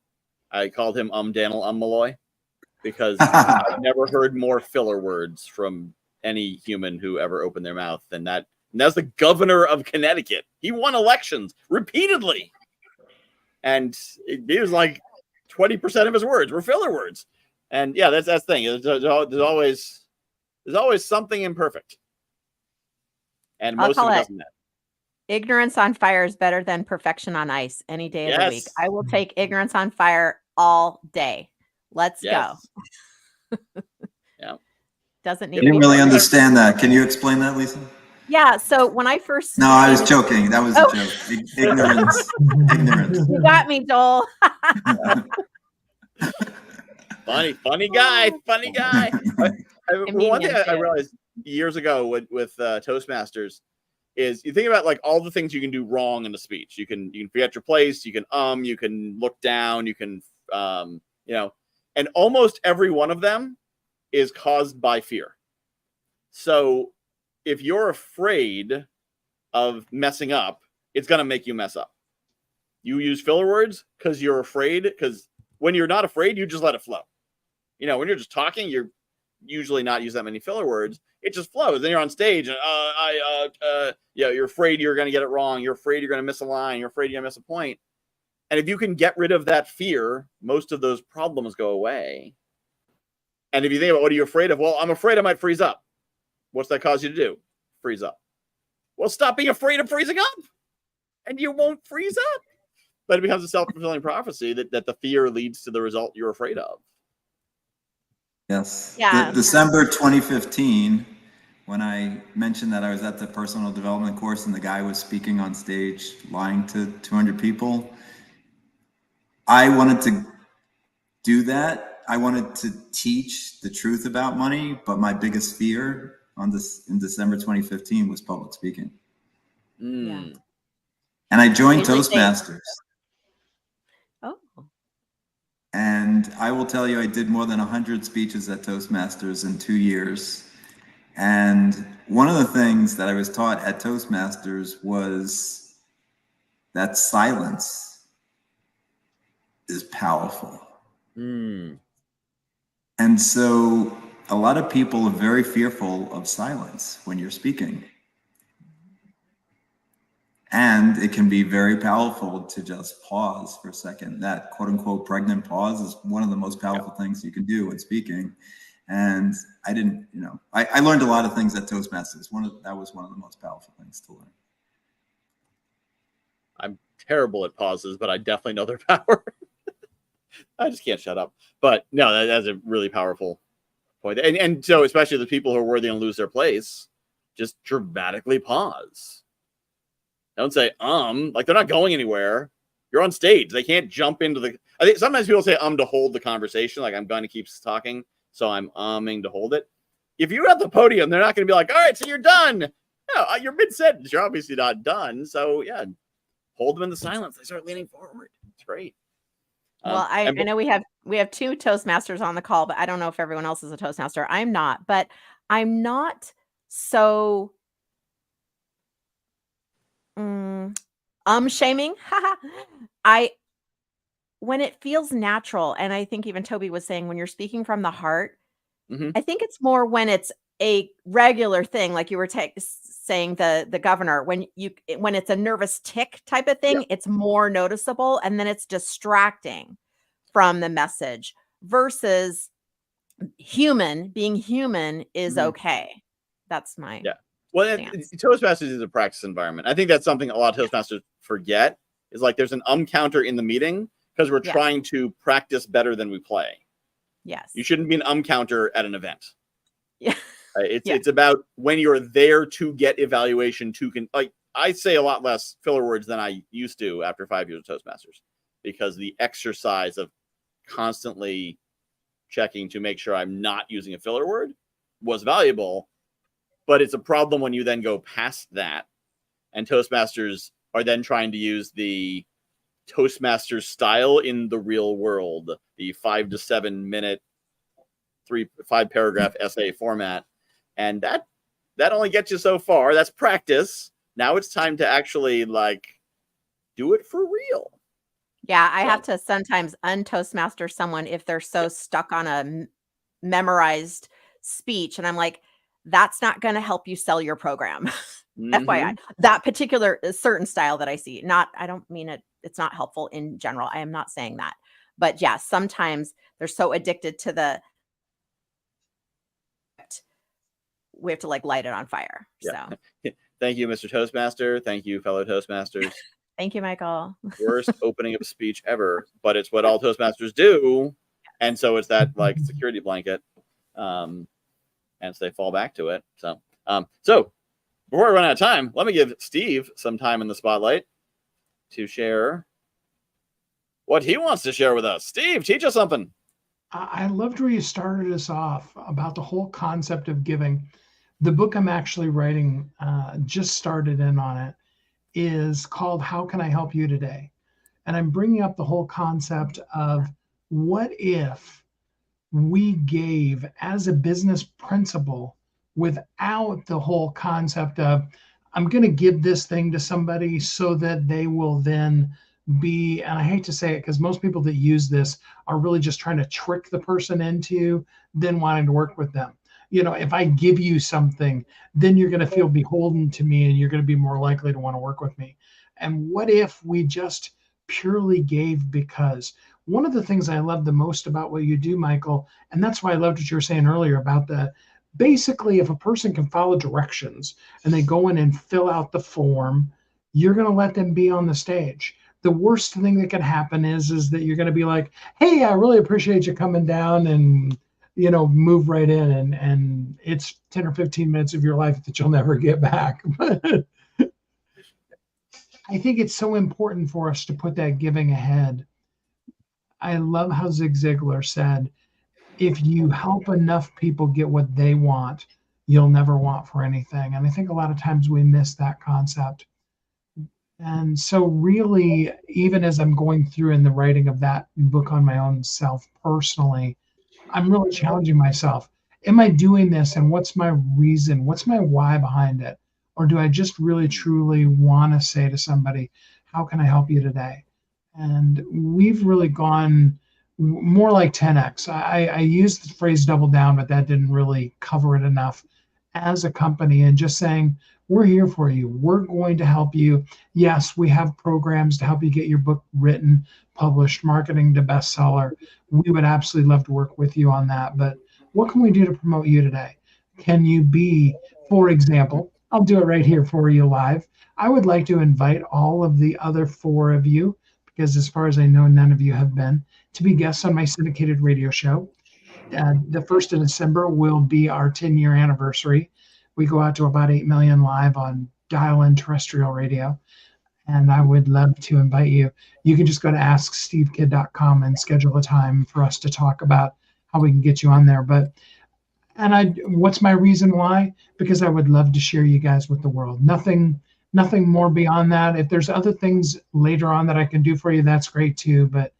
I called him Daniel Malloy because I've never heard more filler words from any human who ever opened their mouth than that. And that's the governor of Connecticut. He won elections repeatedly. And he was like 20% of his words were filler words. And yeah, that's the thing. There's always something imperfect. And most of it doesn't matter. Ignorance on fire is better than perfection on ice any day of the week. Yes. I will take ignorance on fire all day. Let's go. Yeah. Doesn't need I didn't really understand that. Can you explain that, Lisa? Yeah. So when I first No, I was joking. That was a joke. Ignorance. You got me, Joel. Funny guy. One thing I realized years ago with Toastmasters is you think about like all the things you can do wrong in a speech. You can forget your place. You can look down. You can and almost every one of them is caused by fear. So if you're afraid of messing up, it's going to make you mess up. You use filler words because you're afraid, because when you're not afraid, you just let it flow. When you're just talking, you're usually not use that many filler words. It just flows. Then you're on stage and you're afraid you're going to get it wrong. You're afraid you're going to miss a line. You're afraid you're going to miss a point. And if you can get rid of that fear, most of those problems go away. And if you think about what are you afraid of? Well, I'm afraid I might freeze up. What's that cause you to do? Freeze up. Well, stop being afraid of freezing up and you won't freeze up. But it becomes a self-fulfilling prophecy that the fear leads to the result you're afraid of. Yes. Yeah. December 2015, when I mentioned that I was at the personal development course and the guy was speaking on stage, lying to 200 people, I wanted to do that. I wanted to teach the truth about money, but my biggest fear in December 2015 was public speaking. Yeah. And I joined Toastmasters. Oh. And I will tell you, I did more than 100 speeches at Toastmasters in 2 years. And one of the things that I was taught at Toastmasters was that silence is powerful. And so a lot of people are very fearful of silence when you're speaking. And it can be very powerful to just pause for a second. That quote unquote pregnant pause is one of the most powerful things you can do when speaking. And I didn't, I learned a lot of things at Toastmasters. That was one of the most powerful things to learn. I'm terrible at pauses, but I definitely know their power. I just can't shut up. But no, that's a really powerful point. And so especially the people who are worthy and lose their place, just dramatically pause. Don't say, like they're not going anywhere. You're on stage. They can't jump into the, I think sometimes people say to hold the conversation. Like I'm going to keep talking. So I'm to hold it. If you're at the podium, they're not going to be like, all right, so you're done. No, you're mid-sentence. You're obviously not done. So yeah, hold them in the silence. They start leaning forward. It's great. Well, I know we have 2 Toastmasters on the call, but I don't know if everyone else is a Toastmaster. I'm not, but I'm not so shaming. When it feels natural, and I think even Toby was saying when you're speaking from the heart, I think it's more when it's a regular thing, like you were saying the governor, when it's a nervous tick type of thing, it's more noticeable and then it's distracting from the message versus being human is okay. That's my Well, Toastmasters is a practice environment. I think that's something a lot of Toastmasters forget is like there's an counter in the meeting because we're trying to practice better than we play. Yes. You shouldn't be an counter at an event. Yeah. It's about when you're there to get evaluation like I say a lot less filler words than I used to after 5 years of Toastmasters because the exercise of constantly checking to make sure I'm not using a filler word was valuable, but it's a problem when you then go past that and Toastmasters are then trying to use the Toastmasters style in the real world, the 5 to 7 minute 5 paragraph essay format. And that only gets you so far. That's practice. Now it's time to actually like do it for real. Yeah, I have to sometimes untoastmaster someone if they're so stuck on a memorized speech. And I'm like, that's not going to help you sell your program. FYI, that particular certain style that I see, I don't mean it. It's not helpful in general. I am not saying that. But yeah, sometimes they're so addicted to we have to like light it on fire. Yeah. So thank you, Mr. Toastmaster. Thank you, fellow Toastmasters. Thank you, Michael. Worst opening of a speech ever, but it's what all Toastmasters do. And so it's that like security blanket. And so they fall back to it. So before I run out of time, let me give Steve some time in the spotlight to share what he wants to share with us. Steve, teach us something. I loved where you started us off about the whole concept of giving. The book I'm actually writing, just started in on it, is called How Can I Help You Today? And I'm bringing up the whole concept of what if we gave as a business principle without the whole concept of I'm going to give this thing to somebody so that they will then be, and I hate to say it because most people that use this are really just trying to trick the person into then wanting to work with them. If I give you something, then you're going to feel beholden to me and you're going to be more likely to want to work with me. And what if we just purely gave because? One of the things I love the most about what you do, Michael, and that's why I loved what you were saying earlier about basically, if a person can follow directions and they go in and fill out the form, you're going to let them be on the stage. The worst thing that can happen is that you're going to be like, hey, I really appreciate you coming down and, move right in. And it's 10 or 15 minutes of your life that you'll never get back. But I think it's so important for us to put that giving ahead. I love how Zig Ziglar said, if you help enough people get what they want, you'll never want for anything. And I think a lot of times we miss that concept. And so really, even as I'm going through in the writing of that book on my own self personally, I'm really challenging myself. Am I doing this? And what's my reason? What's my why behind it? Or do I just really, truly want to say to somebody, how can I help you today? And we've really gone more like 10x. I used the phrase double down, but that didn't really cover it enough as a company, and just saying, we're here for you. We're going to help you. Yes, we have programs to help you get your book written, published, marketing to bestseller. We would absolutely love to work with you on that. But what can we do to promote you today? Can you be, for example, I'll do it right here for you live. I would like to invite all of the other 4 of you, because as far as I know, none of you have been, to be guests on my syndicated radio show. The 1st of December will be our 10-year anniversary. We go out to about 8 million live on dial-in terrestrial radio. And I would love to invite you. You can just go to askstevekid.com and schedule a time for us to talk about how we can get you on there. What's my reason why? Because I would love to share you guys with the world. Nothing more beyond that. If there's other things later on that I can do for you, that's great too. But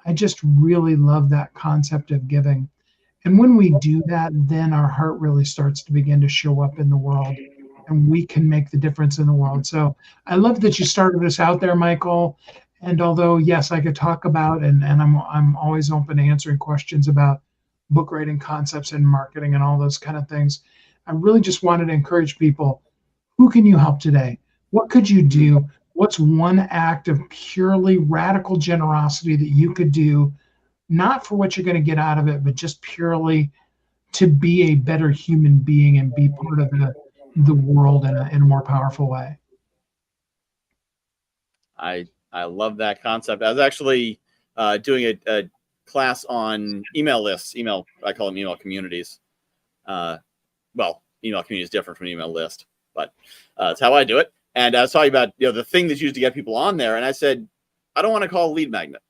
I just really love that concept of giving. And when we do that, then our heart really starts to begin to show up in the world, and we can make the difference in the world. So I love that you started us out there, Michael. And although, yes, I could talk about, and I'm always open to answering questions about book writing concepts and marketing and all those kind of things, I really just wanted to encourage people, who can you help today? What could you do? What's one act of purely radical generosity that you could do, not for what you're going to get out of it, but just purely to be a better human being and be part of the world in a more powerful way? I love that concept. I was actually doing a class on email lists. I call them email communities. Well, email community is different from email list, but that's how I do it. And I was talking about the thing that's used to get people on there, and I said, I don't want to call a lead magnet,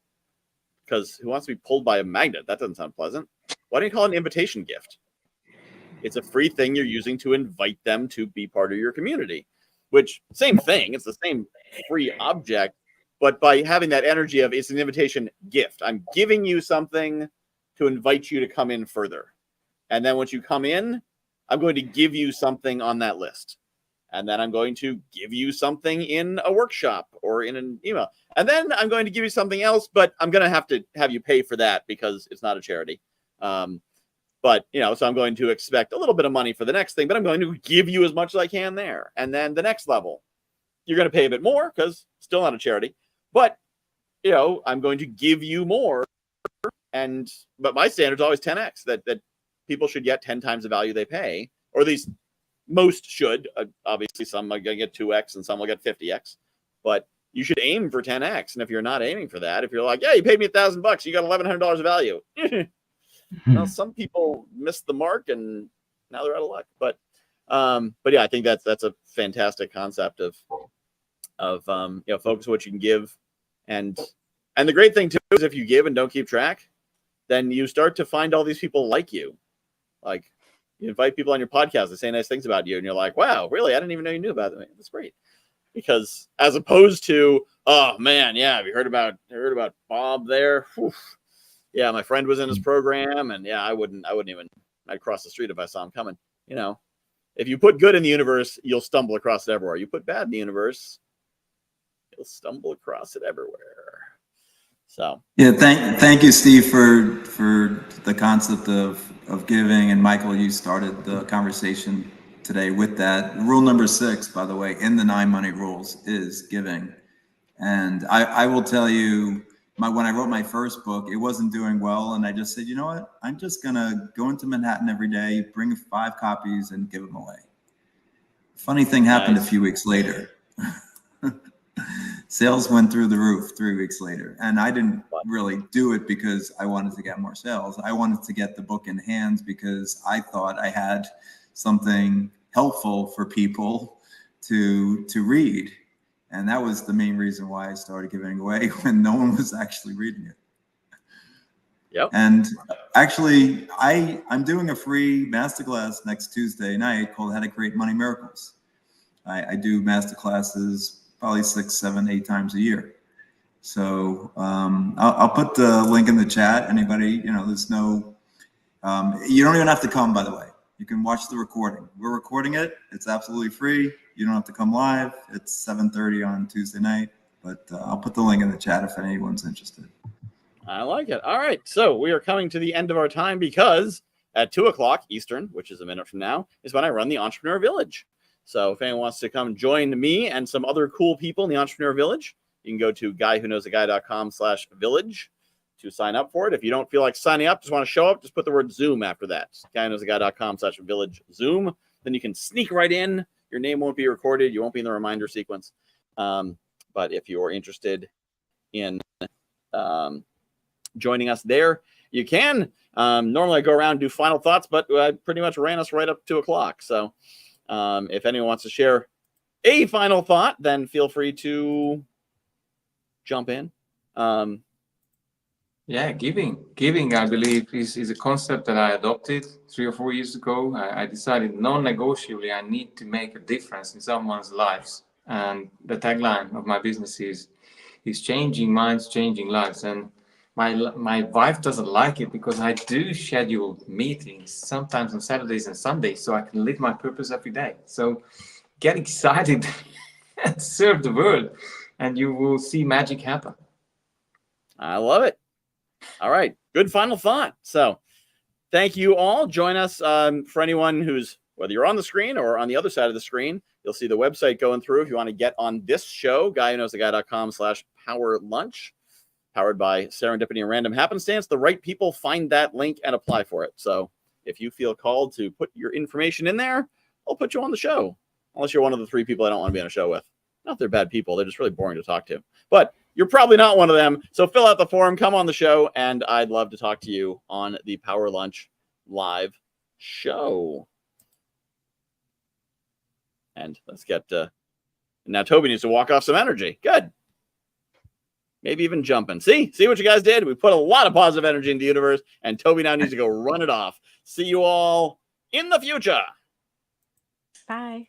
because who wants to be pulled by a magnet? That doesn't sound pleasant. Why don't you call it an invitation gift? It's a free thing you're using to invite them to be part of your community, which same thing. It's the same free object, but by having that energy of it's an invitation gift. I'm giving you something to invite you to come in further. And then once you come in, I'm going to give you something on that list. And then I'm going to give you something in a workshop or in an email. And then I'm going to give you something else, but I'm going to have you pay for that because it's not a charity. But, so I'm going to expect a little bit of money for the next thing, but I'm going to give you as much as I can there. And then the next level, you're going to pay a bit more because still not a charity. But, I'm going to give you more. But my standard is always 10x, that people should get 10 times the value they pay, or at least most should. Obviously, some are going to get 2x and some will get 50x. But you should aim for 10x. And if you're not aiming for that, if you're like, yeah, you paid me $1,000, you got $1,100 of value. Well, some people missed the mark and now they're out of luck. But yeah, I think that's a fantastic concept of focus on what you can give. And the great thing too is if you give and don't keep track, then you start to find all these people like you. Like, you invite people on your podcast to say nice things about you, and you're like, wow, really? I didn't even know you knew about them. That's great. Because as opposed to, oh man, yeah, have you heard about Bob there? Whew. Yeah, my friend was in his program, and yeah, I'd cross the street if I saw him coming. If you put good in the universe, you'll stumble across it everywhere. You put bad in the universe, you'll stumble across it everywhere. So yeah, thank you, Steve, for the concept of giving. And Michael, you started the conversation today with that. Rule number 6, by the way, in the 9 money rules is giving. And I will tell you, when I wrote my first book, it wasn't doing well. And I just said, you know what? I'm just going to go into Manhattan every day, bring 5 copies and give them away. Funny thing happened a few weeks later. Sales went through the roof 3 weeks later. And I didn't really do it because I wanted to get more sales. I wanted to get the book in hands because I thought I had something helpful for people to read. And that was the main reason why I started giving away when no one was actually reading it. Yep. And actually, I'm doing a free masterclass next Tuesday night called How to Create Money Miracles. I do masterclasses probably 6, 7, 8 times a year. So I'll put the link in the chat. Anybody, there's no, you don't even have to come, by the way. You can watch the recording. We're recording it. It's absolutely free. You don't have to come live. It's 7:30 on Tuesday night, but I'll put the link in the chat if anyone's interested. I like it. All right. So we are coming to the end of our time because at 2:00 Eastern, which is a minute from now, is when I run the Entrepreneur Village. So if anyone wants to come join me and some other cool people in the Entrepreneur Village, you can go to guywhoknowsaguy.com/village to sign up for it. If you don't feel like signing up, just want to show up, just put the word Zoom after that. guywhoknowsaguy.com/village Zoom. Then you can sneak right in. Your name won't be recorded. You won't be in the reminder sequence. But if you're interested in joining us there, you can. Normally I go around and do final thoughts, but I pretty much ran us right up to 2:00. So if anyone wants to share a final thought, then feel free to jump in. Yeah, giving, I believe, is a concept that I adopted 3 or 4 years ago. I decided non-negotiably I need to make a difference in someone's lives. And the tagline of my business is changing minds, changing lives. And my wife doesn't like it because I do schedule meetings sometimes on Saturdays and Sundays so I can live my purpose every day. So get excited and serve the world, and you will see magic happen. I love it. All right. Good final thought. So thank you all. Join us for anyone who's, whether you're on the screen or on the other side of the screen, you'll see the website going through if you want to get on this show, guywhoknowsaguy.com/powerlunch, powered by serendipity and random happenstance. The right people find that link and apply for it. So if you feel called to put your information in there, I'll put you on the show. Unless you're one of the 3 people I don't want to be on a show with. Not they're bad people. They're just really boring to talk to. But you're probably not one of them. So fill out the form, come on the show, and I'd love to talk to you on the Power Lunch live show. And let's get now Toby needs to walk off some energy. Good. Maybe even jumping. See what you guys did? We put a lot of positive energy into the universe, and Toby now needs to go run it off. See you all in the future. Bye.